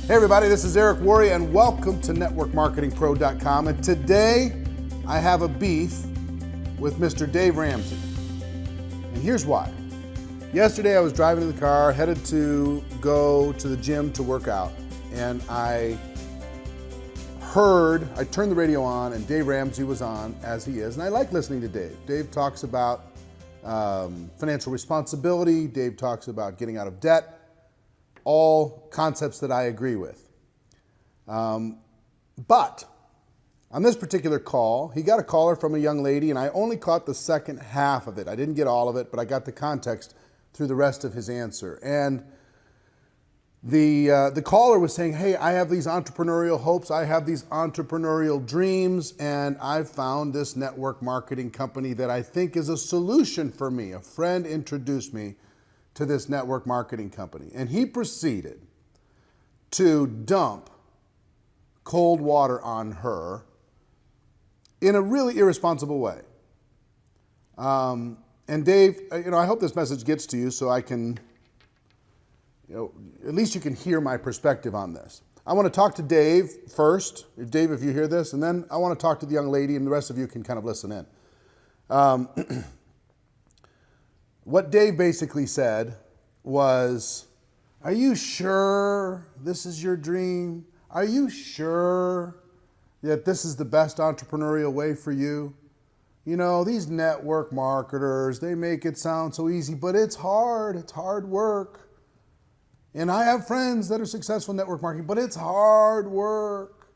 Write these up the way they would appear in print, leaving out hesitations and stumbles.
Hey everybody, this is Eric Worre and welcome to NetworkMarketingPro.com. And today I have a beef with Mr. Dave Ramsey. And here's why. Yesterday I was driving in the car, headed to go to the gym to work out. And I turned the radio on and Dave Ramsey was on, as he is. And I like listening to Dave. Dave talks about financial responsibility. Dave talks about getting out of debt. All concepts that I agree with. But on this particular call, he got a caller from a young lady and I only caught the second half of it. I didn't get all of it, but I got the context through the rest of his answer. And the caller was saying, hey, I have these entrepreneurial hopes, I have these entrepreneurial dreams, and I've found this network marketing company that I think is a solution for me. A friend introduced me to this network marketing company. And he proceeded to dump cold water on her in a really irresponsible way. And Dave, I hope this message gets to you so I can, at least you can hear my perspective on this. I want to talk to Dave first, Dave, if you hear this, and then I want to talk to the young lady and the rest of you can kind of listen in. What Dave basically said was, are you sure this is your dream? Are you sure that this is the best entrepreneurial way for you? These network marketers, they make it sound so easy, but it's hard work. And I have friends that are successful in network marketing, but it's hard work.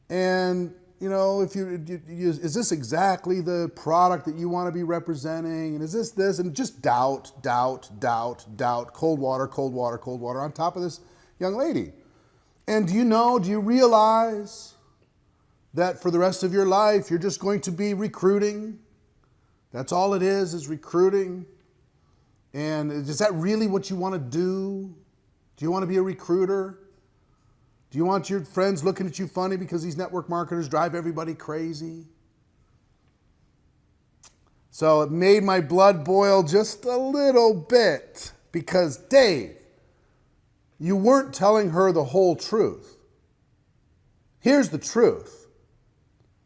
And is this exactly the product that you want to be representing? And is this? And just doubt, cold water on top of this young lady. And do you realize that for the rest of your life, you're just going to be recruiting? That's all it is recruiting. And is that really what you want to do? Do you want to be a recruiter? Do you want your friends looking at you funny because these network marketers drive everybody crazy? So it made my blood boil just a little bit because, Dave, you weren't telling her the whole truth. Here's the truth.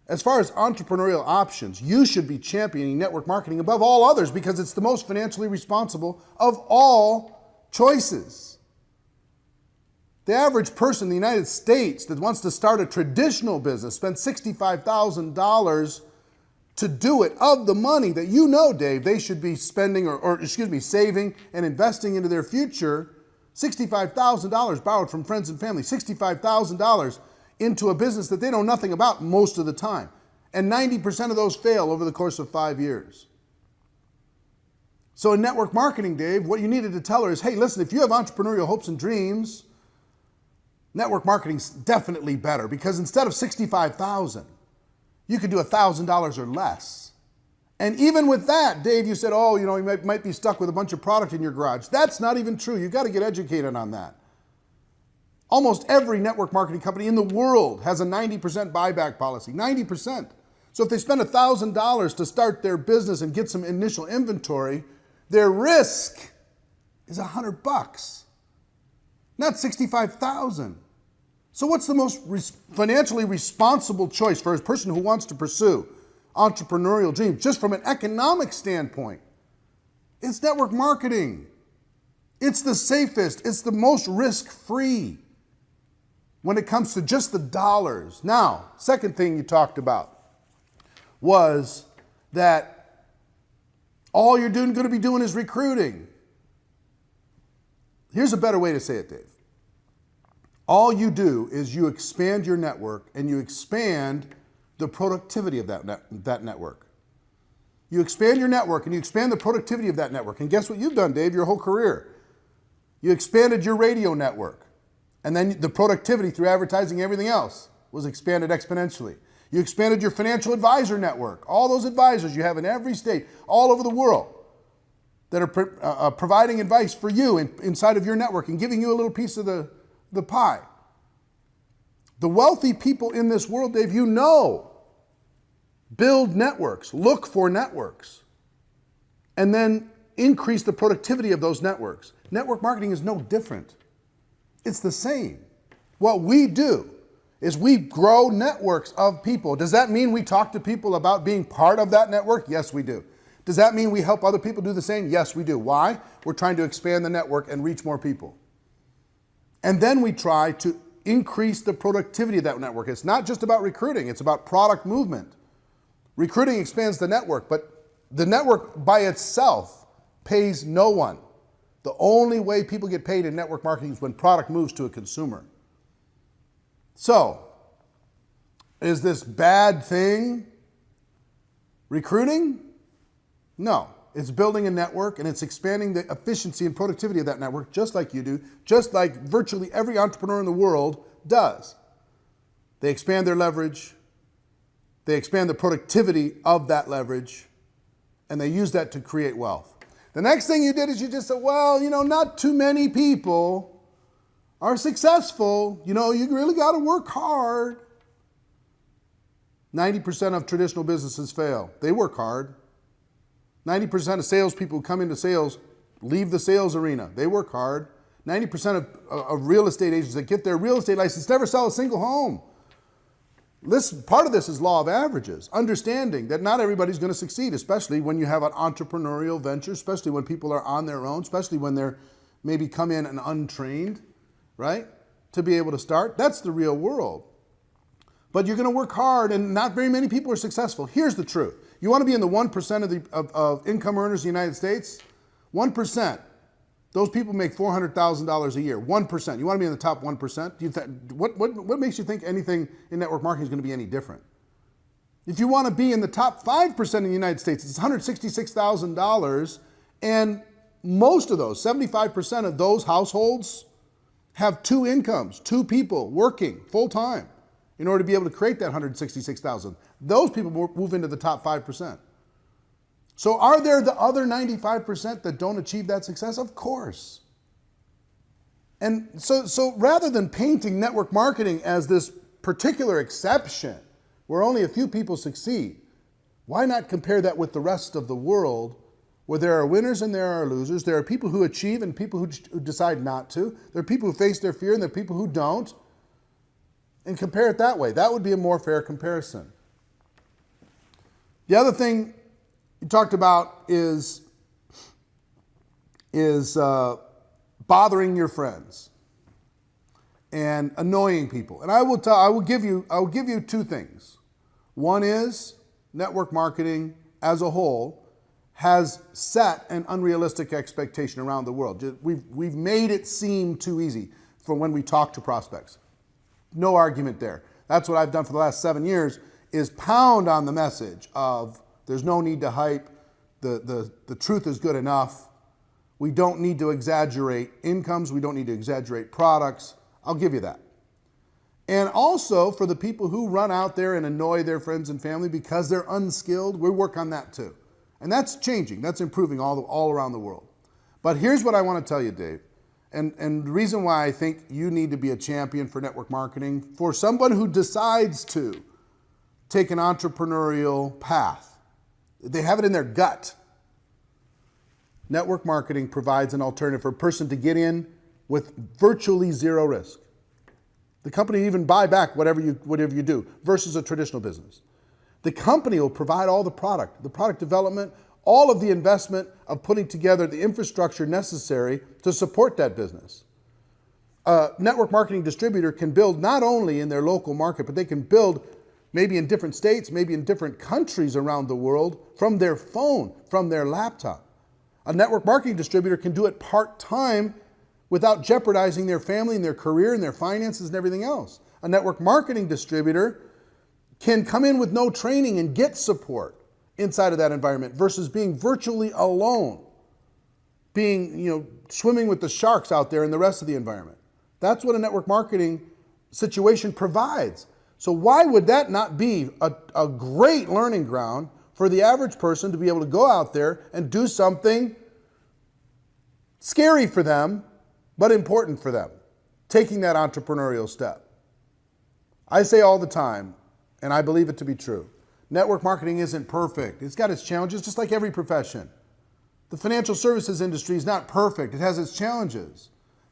As far as entrepreneurial options, you should be championing network marketing above all others because it's the most financially responsible of all choices. The average person in the United States that wants to start a traditional business spends $65,000 to do it of the money that Dave, they should be spending saving and investing into their future. $65,000 borrowed from friends and family, $65,000 into a business that they know nothing about most of the time. And 90% of those fail over the course of 5 years. So in network marketing, Dave, what you needed to tell her is, hey, listen, if you have entrepreneurial hopes and dreams, network marketing's definitely better because instead of $65,000, you could do $1,000 or less. And even with that, Dave, you said, you might be stuck with a bunch of product in your garage. That's not even true. You've got to get educated on that. Almost every network marketing company in the world has a 90% buyback policy, 90%. So if they spend $1,000 to start their business and get some initial inventory, their risk is $100, not $65,000. So what's the most financially responsible choice for a person who wants to pursue entrepreneurial dreams, just from an economic standpoint? It's network marketing. It's the safest, it's the most risk-free when it comes to just the dollars. Now, second thing you talked about was that all you're going to be doing is recruiting. Here's a better way to say it, Dave. All you do is you expand your network and you expand the productivity of that network. You expand your network and you expand the productivity of that network. And guess what you've done, Dave, your whole career? You expanded your radio network. And then the productivity through advertising and everything else was expanded exponentially. You expanded your financial advisor network. All those advisors you have in every state, all over the world, that are providing advice for you inside of your network and giving you a little piece of the pie. The wealthy people in this world, Dave, build networks, look for networks, and then increase the productivity of those networks. Network marketing is no different. It's the same. What we do is we grow networks of people. Does that mean we talk to people about being part of that network? Yes, we do. Does that mean we help other people do the same? Yes, we do. Why? We're trying to expand the network and reach more people. And then we try to increase the productivity of that network. It's not just about recruiting, it's about product movement. Recruiting expands the network, but the network by itself pays no one. The only way people get paid in network marketing is when product moves to a consumer. So, is this bad thing? Recruiting? No. It's building a network and it's expanding the efficiency and productivity of that network just like you do, just like virtually every entrepreneur in the world does. They expand their leverage, they expand the productivity of that leverage, and they use that to create wealth. The next thing you did is you just said, well, you know, not too many people are successful. You know, you really got to work hard. 90% of traditional businesses fail. They work hard. 90% of salespeople who come into sales leave the sales arena. They work hard. 90% of real estate agents that get their real estate license never sell a single home. Part of this is law of averages, understanding that not everybody's going to succeed, especially when you have an entrepreneurial venture, especially when people are on their own, especially when they're maybe come in and untrained, right, to be able to start. That's the real world. But you're going to work hard, and not very many people are successful. Here's the truth. You want to be in the 1% of income earners in the United States? 1%. Those people make $400,000 a year. 1%. You want to be in the top 1%? What makes you think anything in network marketing is going to be any different? If you want to be in the top 5% in the United States, it's $166,000, and most of those, 75% of those households, have two incomes, two people working full-time in order to be able to create that $166,000. Those people move into the top 5%. So are there the other 95% that don't achieve that success? Of course. And so rather than painting network marketing as this particular exception where only a few people succeed, why not compare that with the rest of the world where there are winners and there are losers? There are people who achieve and people who decide not to. There are people who face their fear and there are people who don't. And compare it that way. That would be a more fair comparison. The other thing you talked about is bothering your friends and annoying people. And I will give you two things. One is network marketing as a whole has set an unrealistic expectation around the world. We've made it seem too easy for when we talk to prospects. No argument there. That's what I've done for the last 7 years, is pound on the message of there's no need to hype, the truth is good enough, we don't need to exaggerate incomes, we don't need to exaggerate products. I'll give you that. And also for the people who run out there and annoy their friends and family because they're unskilled, we work on that too. And that's changing, that's improving all around the world. But here's what I want to tell you, Dave. And the reason why I think you need to be a champion for network marketing, for someone who decides to take an entrepreneurial path, they have it in their gut. Network marketing provides an alternative for a person to get in with virtually zero risk. The company even buy back whatever you do versus a traditional business. The company will provide all the product development, all of the investment of putting together the infrastructure necessary to support that business. A network marketing distributor can build not only in their local market, but they can build maybe in different states, maybe in different countries around the world from their phone, from their laptop. A network marketing distributor can do it part-time without jeopardizing their family and their career and their finances and everything else. A network marketing distributor can come in with no training and get support inside of that environment versus being virtually alone, being, swimming with the sharks out there in the rest of the environment. That's what a network marketing situation provides. So why would that not be a great learning ground for the average person to be able to go out there and do something scary for them, but important for them, taking that entrepreneurial step? I say all the time, and I believe it to be true, network marketing isn't perfect. It's got its challenges, just like every profession. The financial services industry is not perfect. It has its challenges.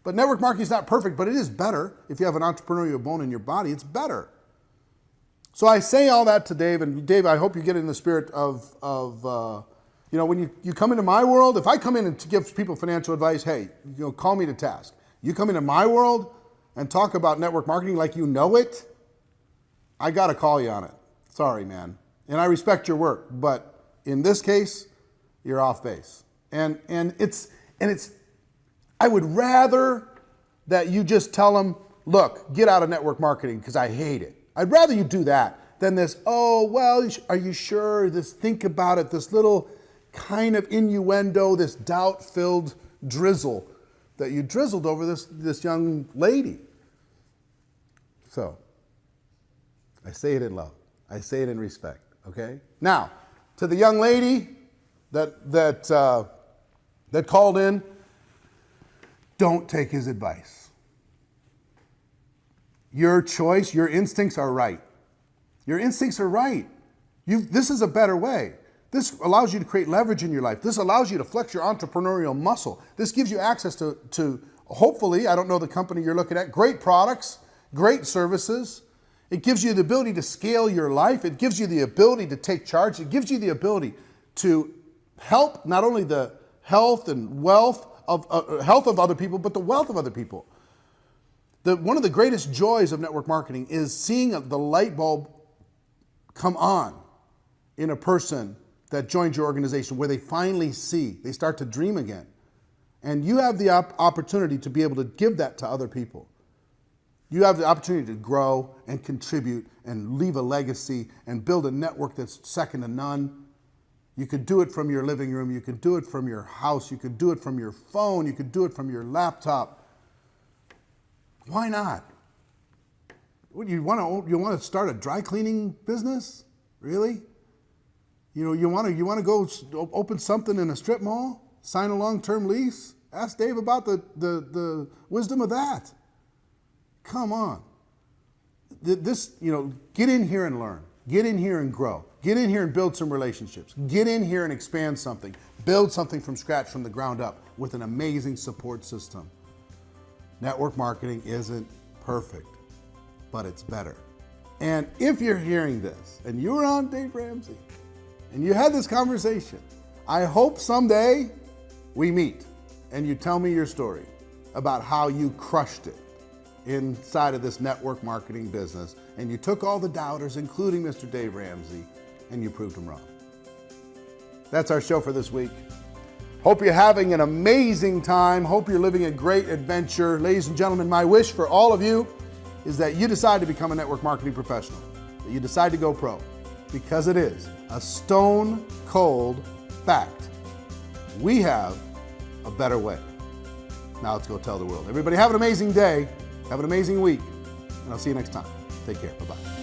But network marketing is not perfect, but it is better. If you have an entrepreneurial bone in your body, it's better. So I say all that to Dave, and Dave, I hope you get in the spirit of you know, when you come into my world, if I come in and to give people financial advice, hey, you know, call me to task. You come into my world and talk about network marketing like you know it, I got to call you on it. Sorry, man. And I respect your work, but in this case, you're off base. And it's I would rather that you just tell them, look, get out of network marketing because I hate it. I'd rather you do that than this, oh, well, are you sure? This think about it, this little kind of innuendo, this doubt-filled drizzle that you drizzled over this young lady. So, I say it in love. I say it in respect, okay? Now, to the young lady that called in, don't take his advice. Your choice, your instincts are right. Your instincts are right. This is a better way. This allows you to create leverage in your life. This allows you to flex your entrepreneurial muscle. This gives you access to hopefully, I don't know the company you're looking at, great products, great services. It gives you the ability to scale your life. It gives you the ability to take charge. It gives you the ability to help not only the health and wealth of health of other people, but the wealth of other people. One of the greatest joys of network marketing is seeing the light bulb come on in a person that joins your organization, where they finally see, they start to dream again. And you have the opportunity to be able to give that to other people. You have the opportunity to grow and contribute and leave a legacy and build a network that's second to none. You could do it from your living room. You could do it from your house. You could do it from your phone. You could do it from your laptop. Why not? What, you want to start a dry cleaning business? Really? You know, you want to go open something in a strip mall? Sign a long-term lease? Ask Dave about the wisdom of that. Come on. This, you know, get in here and learn. Get in here and grow. Get in here and build some relationships. Get in here and expand something. Build something from scratch, from the ground up, with an amazing support system. Network marketing isn't perfect, but it's better. And if you're hearing this and you were on Dave Ramsey and you had this conversation, I hope someday we meet and you tell me your story about how you crushed it inside of this network marketing business, and you took all the doubters, including Mr. Dave Ramsey, and you proved them wrong. That's our show for this week. Hope you're having an amazing time. Hope you're living a great adventure. Ladies and gentlemen, my wish for all of you is that you decide to become a network marketing professional, that you decide to go pro, because it is a stone cold fact. We have a better way. Now let's go tell the world. Everybody have an amazing day. Have an amazing week, and I'll see you next time. Take care. Bye-bye.